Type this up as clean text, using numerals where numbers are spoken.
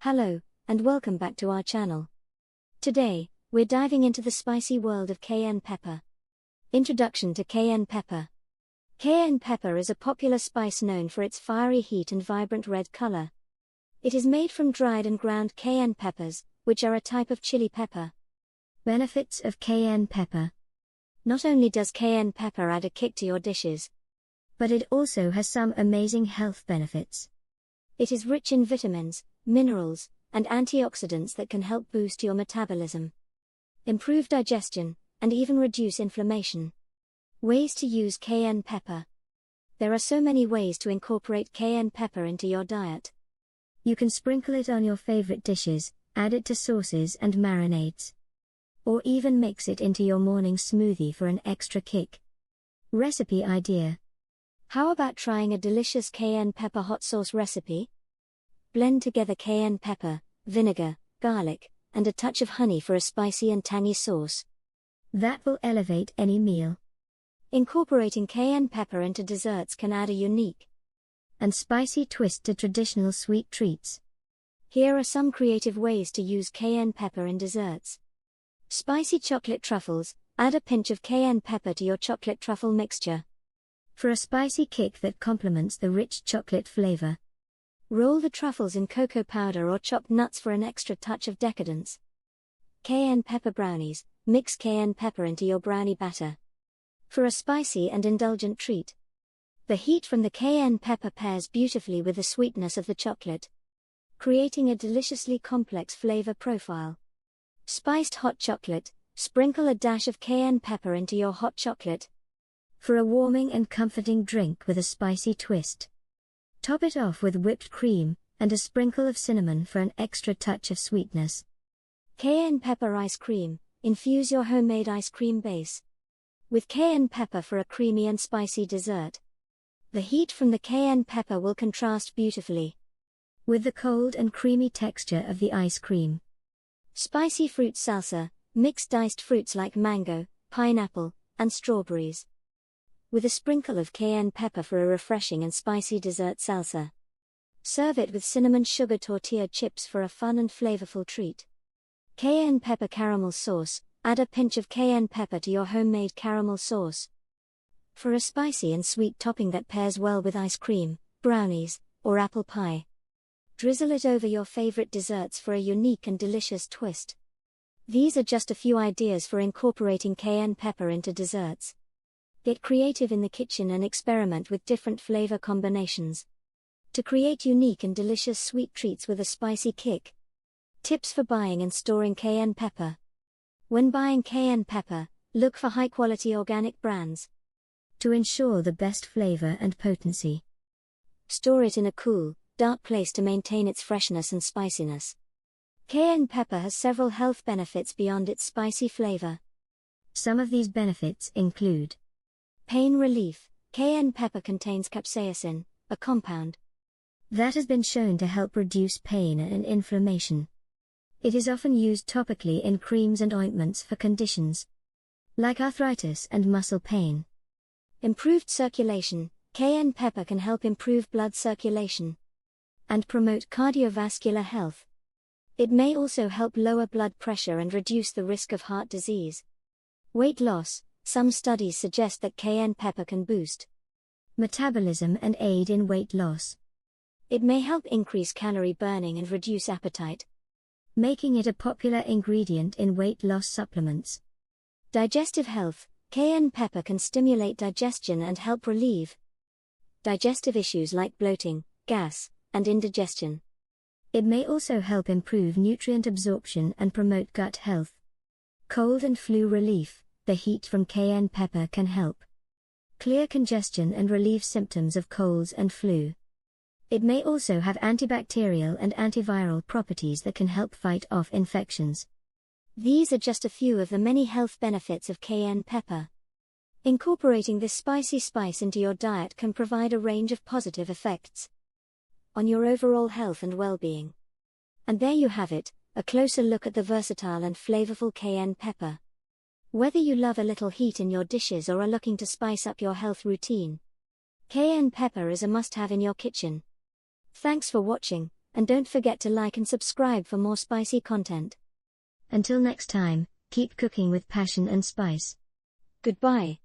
Hello, and welcome back to our channel. Today, we're diving into the spicy world of cayenne pepper. Introduction to cayenne pepper. Cayenne pepper is a popular spice known for its fiery heat and vibrant red color. It is made from dried and ground cayenne peppers, which are a type of chili pepper. Benefits of cayenne pepper. Not only does cayenne pepper add a kick to your dishes, but it also has some amazing health benefits. It is rich in vitamins, minerals, and antioxidants that can help boost your metabolism, improve digestion, and even reduce inflammation. Ways to use cayenne pepper. There are so many ways to incorporate cayenne pepper into your diet. You can sprinkle it on your favorite dishes, add it to sauces and marinades, or even mix it into your morning smoothie for an extra kick. Recipe idea. How about trying a delicious cayenne pepper hot sauce recipe? Blend together cayenne pepper, vinegar, garlic, and a touch of honey for a spicy and tangy sauce that will elevate any meal. Incorporating cayenne pepper into desserts can add a unique and spicy twist to traditional sweet treats. Here are some creative ways to use cayenne pepper in desserts. Spicy chocolate truffles. Add a pinch of cayenne pepper to your chocolate truffle mixture for a spicy kick that complements the rich chocolate flavor. Roll the truffles in cocoa powder or chopped nuts for an extra touch of decadence. Cayenne pepper brownies. Mix cayenne pepper into your brownie batter for a spicy and indulgent treat. The heat from the cayenne pepper pairs beautifully with the sweetness of the chocolate, creating a deliciously complex flavor profile. Spiced hot chocolate. Sprinkle a dash of cayenne pepper into your hot chocolate for a warming and comforting drink with a spicy twist. Top it off with whipped cream and a sprinkle of cinnamon for an extra touch of sweetness. Cayenne pepper ice cream. Infuse your homemade ice cream base with cayenne pepper for a creamy and spicy dessert. The heat from the cayenne pepper will contrast beautifully with the cold and creamy texture of the ice cream. Spicy fruit salsa. Mix diced fruits like mango, pineapple, and strawberries with a sprinkle of cayenne pepper for a refreshing and spicy dessert salsa. Serve it with cinnamon sugar tortilla chips for a fun and flavorful treat. Cayenne pepper caramel sauce. Add a pinch of cayenne pepper to your homemade caramel sauce for a spicy and sweet topping that pairs well with ice cream, brownies, or apple pie. Drizzle it over your favorite desserts for a unique and delicious twist. These are just a few ideas for incorporating cayenne pepper into desserts. Get creative in the kitchen and experiment with different flavor combinations to create unique and delicious sweet treats with a spicy kick. Tips for buying and storing cayenne pepper. When buying cayenne pepper, look for high-quality organic brands to ensure the best flavor and potency. Store it in a cool, dark place to maintain its freshness and spiciness. Cayenne pepper has several health benefits beyond its spicy flavor. Some of these benefits include pain relief. Cayenne pepper contains capsaicin, a compound that has been shown to help reduce pain and inflammation. It is often used topically in creams and ointments for conditions like arthritis and muscle pain. Improved circulation. Cayenne pepper can help improve blood circulation and promote cardiovascular health. It may also help lower blood pressure and reduce the risk of heart disease. Weight loss. Some studies suggest that cayenne pepper can boost metabolism and aid in weight loss. It may help increase calorie burning and reduce appetite, making it a popular ingredient in weight loss supplements. Digestive health. Cayenne pepper can stimulate digestion and help relieve digestive issues like bloating, gas, and indigestion. It may also help improve nutrient absorption and promote gut health. Cold and flu relief. The heat from cayenne pepper can help clear congestion and relieve symptoms of colds and flu. It may also have antibacterial and antiviral properties that can help fight off infections. These are just a few of the many health benefits of cayenne pepper. Incorporating this spicy spice into your diet can provide a range of positive effects on your overall health and well-being. And there you have it, a closer look at the versatile and flavorful cayenne pepper. Whether you love a little heat in your dishes or are looking to spice up your health routine, cayenne pepper is a must-have in your kitchen. Thanks for watching. and don't forget to like and subscribe for more spicy content. Until next time, keep cooking with passion and spice. Goodbye.